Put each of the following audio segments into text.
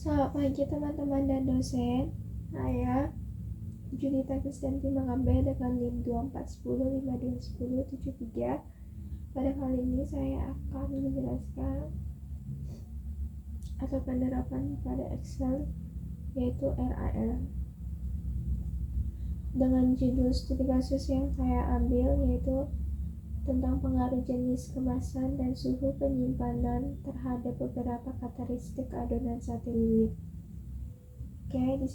Selamat pagi teman-teman dan dosen. Saya Junita Kristianti Mangabe dengan NIM 2410521073. Pada kali ini saya akan menjelaskan atau penerapan pada Excel, yaitu RAL. Dengan judul studi kasus yang saya ambil yaitu tentang pengaruh jenis kemasan dan suhu penyimpanan terhadap beberapa karakteristik adonan sate lilit. Oke, di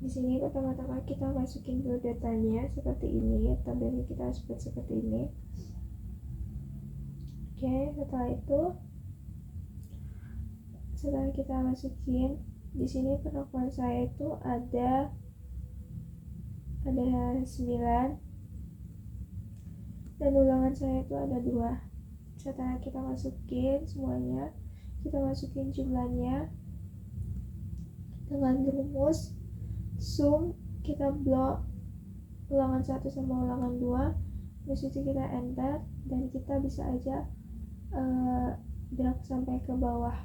sini pertama-tama kita masukin dulu datanya seperti ini, tabelnya kita harus buat seperti ini. Oke, setelah kita masukin, di sini perlakuan saya itu ada 9 dan ulangan saya itu ada 2. Setelah kita masukin semuanya, kita masukin jumlahnya dengan rumus sum, kita blok ulangan 1 sama ulangan 2. Di situ kita enter dan kita bisa aja drag sampai ke bawah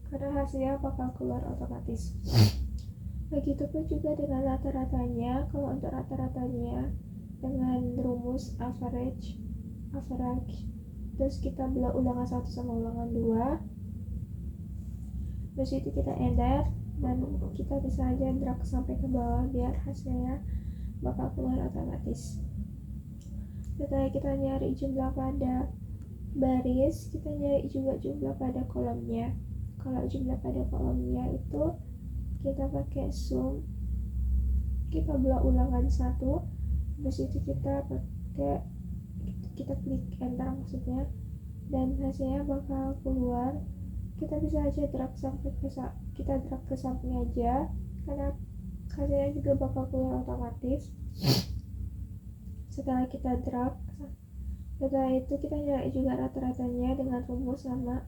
karena hasilnya bakal keluar otomatis. Begitupun juga dengan rata-ratanya. Kalau untuk rata-ratanya dengan rumus average, terus kita blok ulangan 1 sama ulangan 2. Terus itu kita enter dan kita bisa aja drag sampai ke bawah biar hasilnya bakal keluar otomatis. Setelah kita nyari jumlah pada baris, kita nyari juga jumlah pada kolomnya. Kalau jumlah pada kolomnya itu kita pakai sum, kita blok ulangan 1, terus itu kita klik enter maksudnya, dan hasilnya bakal keluar. Kita bisa aja drag sampai kita drag ke samping aja karena hasilnya juga bakal keluar otomatis. Setelah kita drag, setelah itu kita nyari juga rata-ratanya dengan rumus sama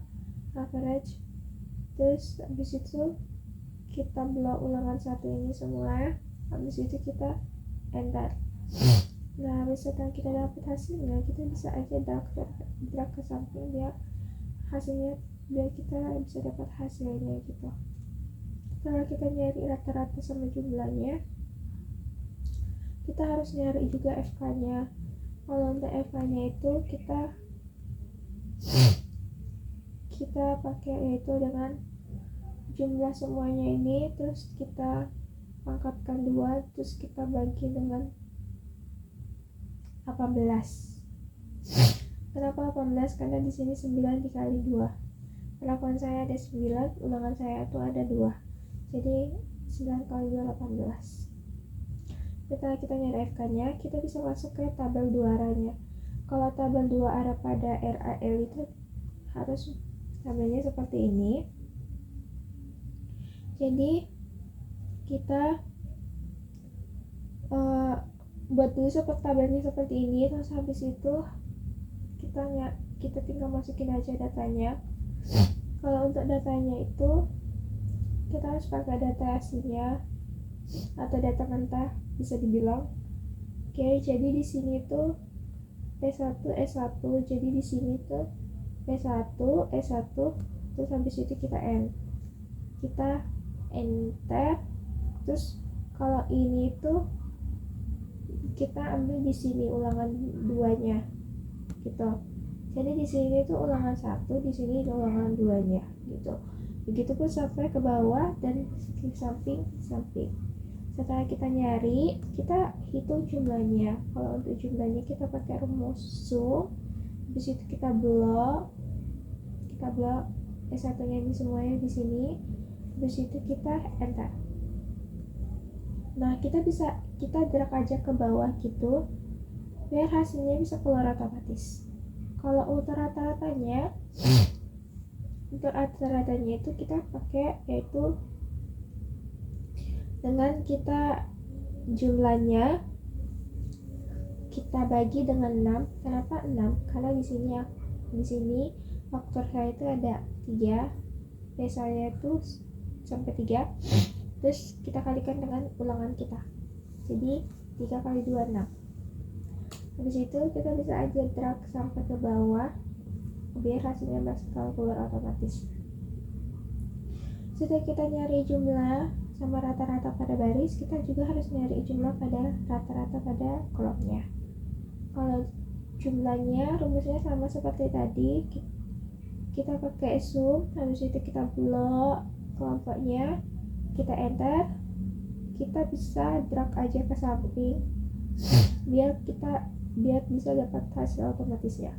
average. Terus habis itu kita blok ulangan 1 ini semua, habis itu kita enter. Nah, setelah kita dapat hasilnya, kita bisa aja drag ke samping biar kita bisa dapat hasilnya gitu. Setelah kita nyari rata-rata sama jumlahnya, kita harus nyari juga FK-nya. Kalau untuk FK-nya itu kita pakai yaitu dengan jumlah semuanya ini, terus kita pangkatkan 2, terus kita bagi dengan 18. Kenapa 18? Karena di sini 9 dikali 2. Perlakuan saya ada 9, ulangan saya itu ada 2. Jadi 9 kali 2 18. Setelah kita nyari FK-nya, kita bisa masuk ke tabel 2 arahnya. Kalau tabel 2 arah pada RAL itu harus tabelnya seperti ini. Jadi kita buat dulu tabelnya seperti ini, terus habis itu kita tinggal masukin aja datanya. Kalau untuk datanya itu kita harus pakai data aslinya atau data mentah bisa dibilang. Oke, jadi di sini tuh P1 S1, jadi di sini tuh P1 S1, terus habis itu kita enter. Terus kalau ini tuh kita ambil di sini ulangan 2-nya gitu. Jadi di sini tuh ulangan 1, di sini ulangan 2-nya gitu. Begitupun sampai ke bawah dan ke samping. Setelah kita nyari, kita hitung jumlahnya. Kalau untuk jumlahnya kita pakai rumus sum, habis itu kita blok S1-nya ini semuanya di sini. Habis itu kita enter. Nah, kita drag aja ke bawah gitu biar hasilnya bisa keluar otomatis. Kalau untuk rata-ratanya itu kita pakai yaitu dengan kita jumlahnya kita bagi dengan 6. Kenapa 6? Karena di sini faktor saya itu ada 3, biasanya itu sampai 3. Terus kita kalikan dengan ulangan kita. Jadi 3 kali 2 6. Habis itu kita bisa aja drag sampai ke bawah biar hasilnya bakal keluar otomatis. Setelah kita nyari jumlah sama rata-rata pada baris, kita juga harus nyari jumlah pada rata-rata pada kolomnya. Kalau jumlahnya rumusnya sama seperti tadi, kita pakai sum, habis itu kita blok kelompoknya, kita enter, kita bisa drag aja ke samping biar bisa dapat hasil otomatisnya.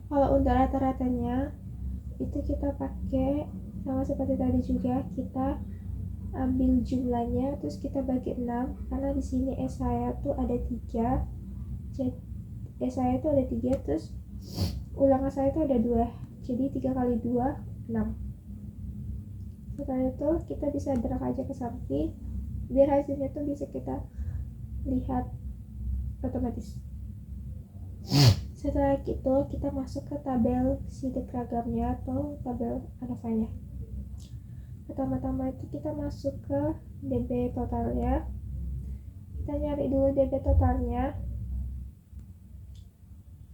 Kalau untuk rata-ratanya itu kita pakai sama seperti tadi juga, kita ambil jumlahnya terus kita bagi 6 karena di sini S saya tuh ada 3. Jadi S saya tuh ada 3, terus ulangan saya tuh ada 2. Jadi 3 kali 2 6. Setelah itu kita bisa drag aja ke samping biar hasilnya tuh bisa kita lihat otomatis. Setelah itu kita masuk ke tabel sideragamnya atau tabel ANOVA-nya. Pertama-tama itu kita masuk ke DB totalnya. Kita nyari dulu DB totalnya.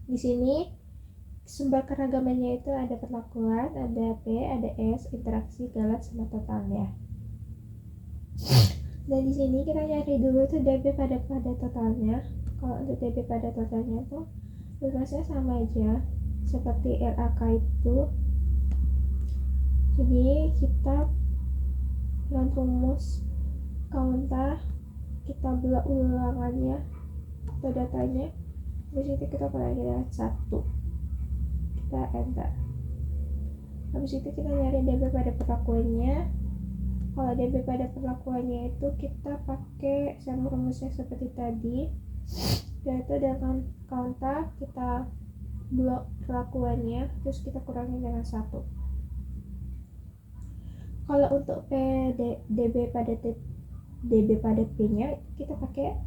Di sini sumber keragamannya itu ada perlakuan, ada P, ada S, interaksi, galat, sama totalnya. Dan di sini kita nyari dulu tuh DB pada totalnya. Kalau untuk DB pada totalnya tuh rumusnya sama aja seperti RAK itu. Jadi kita dengan rumus counter, kita blok ulangannya atau datanya, habis itu kita kurangi dengan 1, kita enter. Habis itu kita nyari DB pada perlakuannya. Kalau DB pada perlakuannya itu kita pakai sama rumusnya seperti tadi, yaitu dengan counter kita blok perlakuannya terus kita kurangi dengan 1. Kalau untuk DB pada P nya kita pakai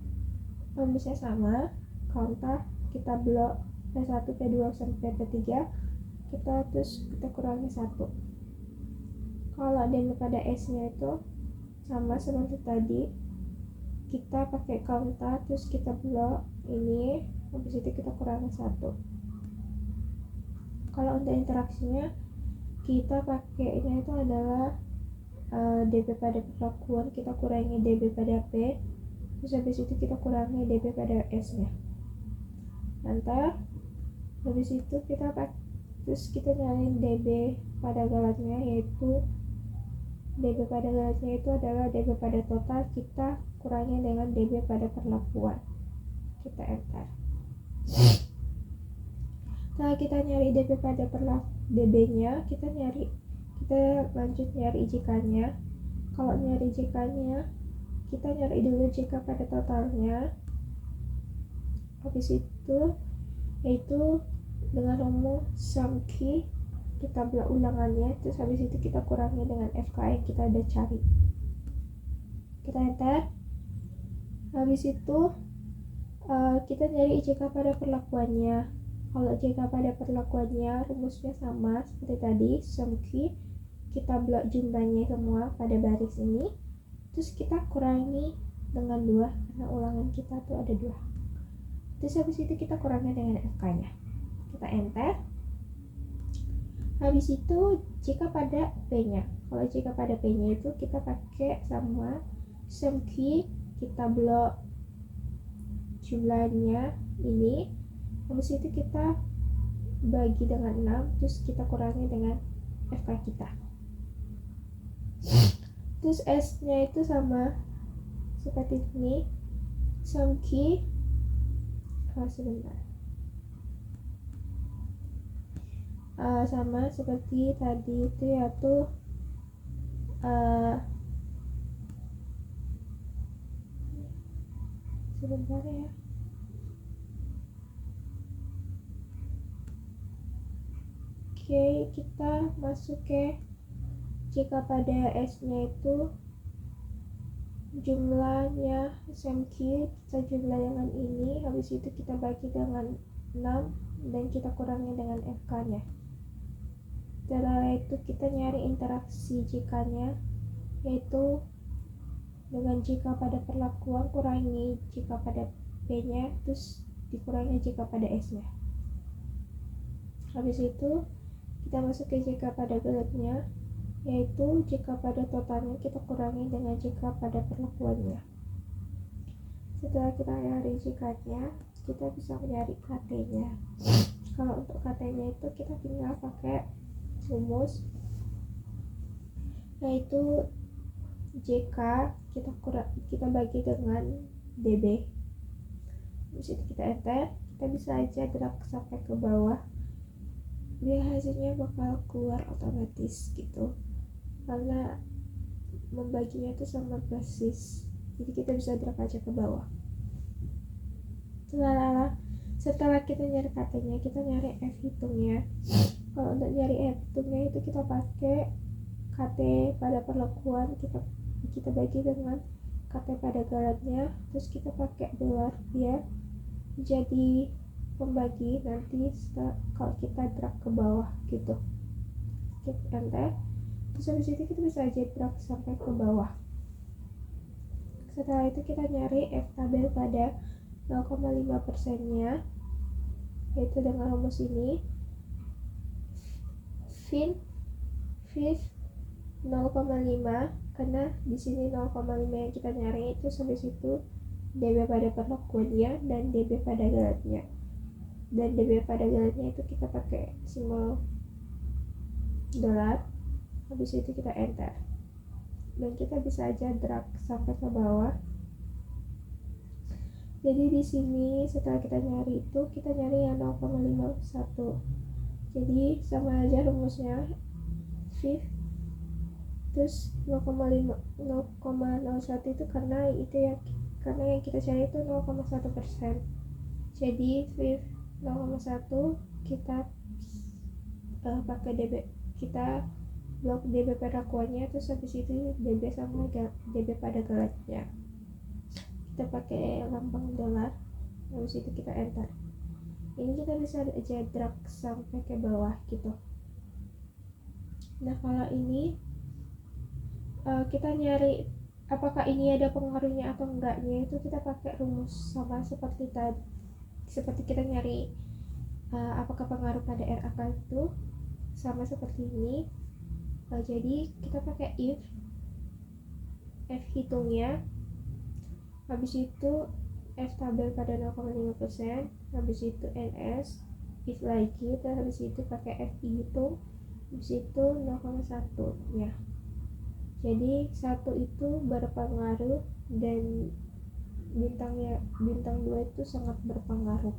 rumusnya sama, counter kita blok P1, P2 sampai P3, kita kurangi 1. Kalau DB pada S nya itu sama seperti tadi, kita pakai counter terus kita blok ini, habis itu kita kurangi 1. Kalau untuk interaksinya kita pakai ini itu adalah DB pada perlakuan, kita kurangi DB pada P, terus habis itu kita kurangi DB pada S nya, enter. Habis itu terus kita nyari DB pada galatnya, yaitu DB pada galatnya itu adalah DB pada total, kita kurangi dengan DB pada perlakuan, kita enter. Setelah kita nyari DB pada DB nya, kita lanjut nyari JK-nya. Kalau nyari JK-nya, kita nyari dulu JK pada totalnya. Habis itu yaitu dengan rumus sum key, kita blok ulangannya, terus habis itu kita kurangi dengan FK yang kita udah cari, kita enter. Habis itu kita nyari JK pada perlakuannya. Kalau JK pada perlakuannya rumusnya sama seperti tadi, sum key, kita blok jumlahnya semua pada baris ini, terus kita kurangi dengan 2 karena ulangan kita tuh ada 2. Terus habis itu kita kurangi dengan FK nya, kita enter. Habis itu jika pada P nya, kalau jika pada P nya itu kita pakai sama sum key, kita blok jumlahnya ini, habis itu kita bagi dengan 6, terus kita kurangi dengan FK kita. Terus S nya itu sama seperti ini, sum key, sama seperti tadi itu, yaitu sebentar ya. Oke, kita masuk ke jika pada S nya itu jumlahnya sum key, kita jumlah dengan ini, habis itu kita bagi dengan 6 dan kita kurangi dengan FK nya. Setelah itu kita nyari interaksi jika nya, yaitu dengan jika pada perlakuan kurangi jika pada P nya, terus dikurangi jika pada S nya. Habis itu kita masuk ke jika pada galatnya, yaitu jika pada totalnya kita kurangi dengan jika pada perlakuannya. Setelah kita nyari jikanya, kita bisa mencari KT-nya. Kalau untuk KT-nya itu kita tinggal pakai rumus, yaitu JK kita bagi dengan DB. Terus itu kita enter, kita bisa aja drag sampai ke bawah, biar hasilnya bakal keluar otomatis gitu, karena membaginya itu sama basis, jadi kita bisa drag aja ke bawah. Setelah kita nyari KT-nya, kita nyari F hitungnya. Kalau untuk nyari F hitungnya itu kita pakai KT pada perlakuan, kita bagi dengan KT pada galatnya, terus kita pakai dolar biar jadi pembagi nanti kalau kita drag ke bawah gitu. Klik enter, terus habis itu kita bisa aja drag sampai ke bawah. Setelah itu kita nyari F tabel pada 0,5%-nya, yaitu dengan rumus ini fin 0,5, karena di sini 0,5 yang kita nyari itu sampai situ DB pada perlakuannya dan DB pada galatnya. Dan DB pada galatnya itu kita pakai simbol dolar, habis itu kita enter. Dan kita bisa aja drag sampai ke bawah. Jadi di sini setelah kita nyari itu, kita nyari yang 0,51. Jadi sama aja rumusnya, shift terus 0,01 itu karena yang kita cari itu 0,1%. Jadi shift 0,1 kita pakai DB, kita blok DB perlakuannya, terus habis itu DB sama DB pada galatnya. Kita pakai lambang dolar, habis itu kita enter. Ini kita bisa aja drag sampai ke bawah gitu. Nah kalau ini kita nyari apakah ini ada pengaruhnya atau enggaknya, itu kita pakai rumus sama seperti kita nyari apakah pengaruh pada RAK itu sama seperti ini. Jadi kita pakai if F hitungnya, habis itu F tabel pada 0,5%, habis itu NS if lagi, terus habis itu pakai F hitung, habis itu 0,1 ya. Jadi 1 itu berpengaruh dan bintang 2 itu sangat berpengaruh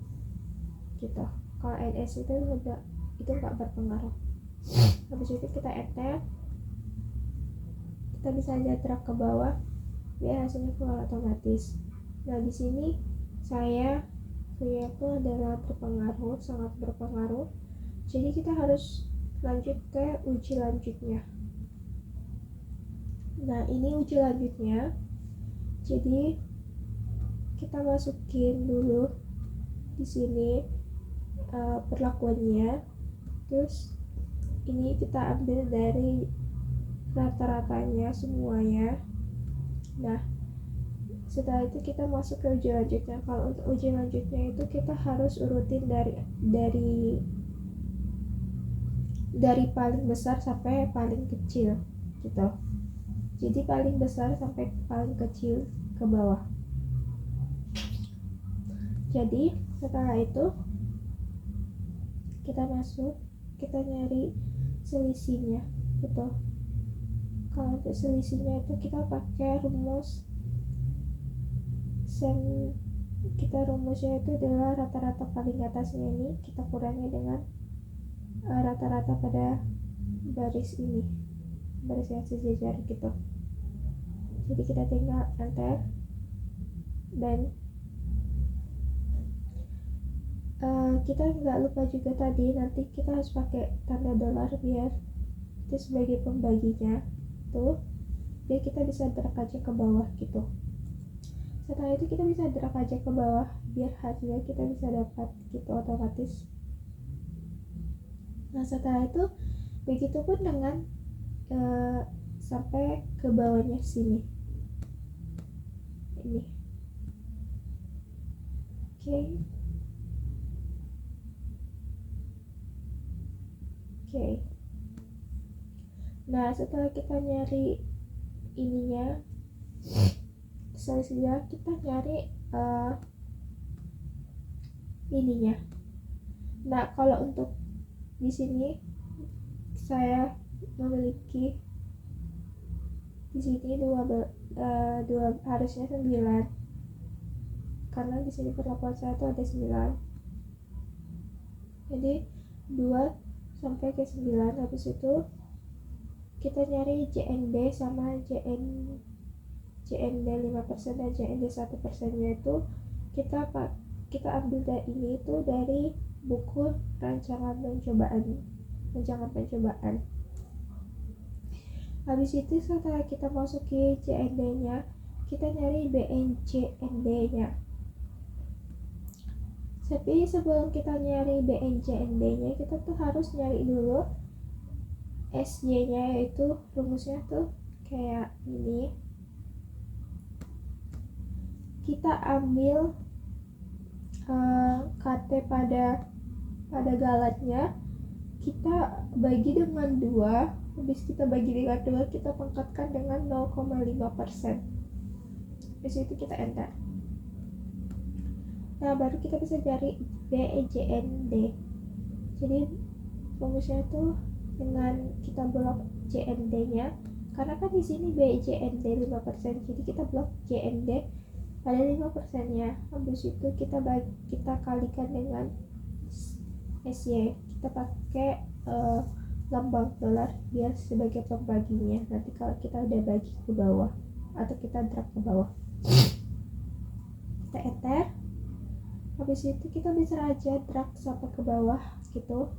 gitu. Kalau NS itu nggak berpengaruh. Habis itu kita enter, kita bisa aja drag ke bawah biar hasilnya keluar otomatis. Nah di sini saya itu adalah sangat berpengaruh. Jadi kita harus lanjut ke uji lanjutnya. Nah ini uji lanjutnya. Jadi kita masukin dulu di sini perlakuannya, terus ini kita ambil dari rata-ratanya semuanya. Nah setelah itu kita masuk ke uji lanjutnya. Kalau untuk uji lanjutnya itu kita harus urutin dari paling besar sampai paling kecil gitu. Jadi paling besar sampai paling kecil ke bawah. Jadi setelah itu kita masuk, kita nyari selisihnya gitu. Kalau untuk selisihnya itu kita pakai rumus rumusnya itu adalah rata-rata paling atasnya ini kita kurangi dengan rata-rata pada baris ini, baris yang sejajar gitu. Jadi kita tinggal enter, dan kita nggak lupa juga tadi nanti kita harus pakai tanda dolar biar itu sebagai pembaginya tuh, biar kita bisa drag aja ke bawah gitu. Setelah itu kita bisa drag aja ke bawah biar hasilnya kita bisa dapat gitu otomatis. Nah setelah itu begitupun dengan sampai ke bawahnya sini ini. Oke. Nah, setelah kita nyari ininya, selanjutnya kita nyari ininya. Nah, kalau untuk di sini saya memiliki di sini dua harusnya 9, karena di sini perlakuan saya tuh ada 9, jadi 2 sampai ke 9. Habis itu kita nyari JND sama JND 5% dan JND 1% nya itu kita ambil dari ini itu dari buku rancangan pencobaan. Habis itu setelah kita masuki JND nya, kita nyari BNJND nya. Tapi sebelum kita nyari BNJND nya, kita tuh harus nyari dulu SY nya, yaitu rumusnya tuh kayak ini. Kita ambil KT pada galatnya, kita bagi dengan 2. Habis kita bagi dengan 2, kita pangkatkan dengan 0,5%. Habis itu kita enter. Nah, baru kita bisa cari BJND. Jadi rumusnya tuh dengan kita blok JND nya, karena kan di sini BJND 5%, jadi kita blok JND pada 5% nya. Habis itu kita kalikan dengan SY. Kita pakai lambang dolar biar sebagai pembaginya. Nanti kalau kita udah bagi ke bawah atau kita drag ke bawah, kita enter. Habis itu kita bisa aja drag sampai ke bawah gitu,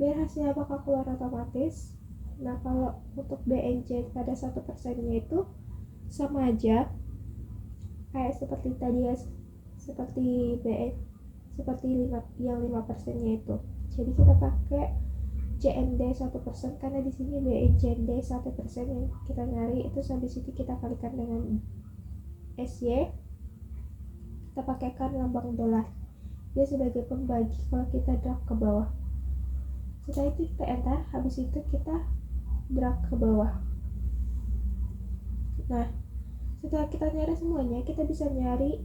biar hasilnya bakal keluar otomatis. Nah, kalau untuk BNJ pada 1% nya itu sama aja kayak seperti tadi ya, seperti yang 5% nya itu. Jadi kita pakai JND 1%, karena di sini BNJND 1% yang kita nyari itu. Sampai situ kita kalikan dengan SY, kita pakaikan lambang dolar dia sebagai pembagi kalau kita drag ke bawah. Setelah itu kita enter. Habis itu kita drag ke bawah. Nah, setelah kita nyari semuanya, kita bisa nyari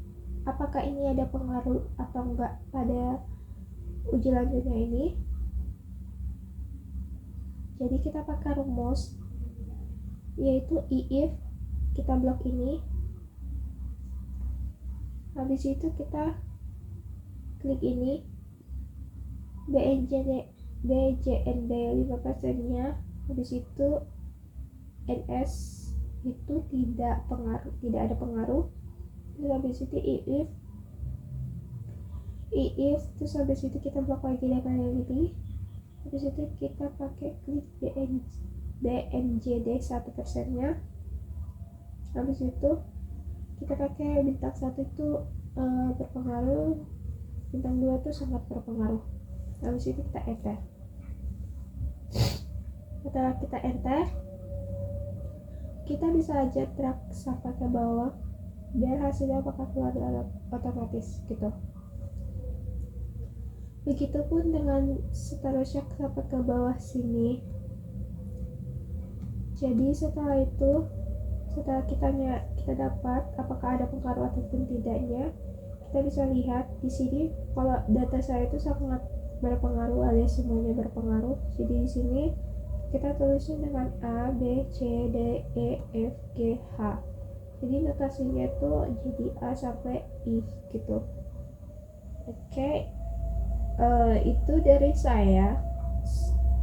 apakah ini ada pengaruh atau enggak pada uji lanjutnya ini. Jadi kita pakai rumus, yaitu if kita blok ini. Habis itu kita klik ini BJND 5% nya. Habis itu NS itu tidak ada pengaruh. Terus habis itu if terus habis itu kita blok lagi dengan yang ini. Habis itu kita pakai klik BNJD 1% nya. Habis itu kita pakai bintang 1 itu berpengaruh, bintang 2 itu sangat berpengaruh. Habis itu kita enter. Setelah kita enter, kita bisa aja drag sampai ke bawah biar hasilnya bakal keluar otomatis gitu. Begitupun dengan seterusnya sampai ke bawah sini. Jadi setelah kita dapat apakah ada pengaruh ataupun tidaknya, kita bisa lihat di sini kalau data saya itu sangat berpengaruh alias semuanya berpengaruh. Jadi di sini kita tulisnya dengan A, B, C, D, E, F, G, H. Jadi notasinya itu jadi A sampai I gitu. Oke. Itu dari saya.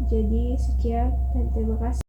Jadi sekian dan terima kasih.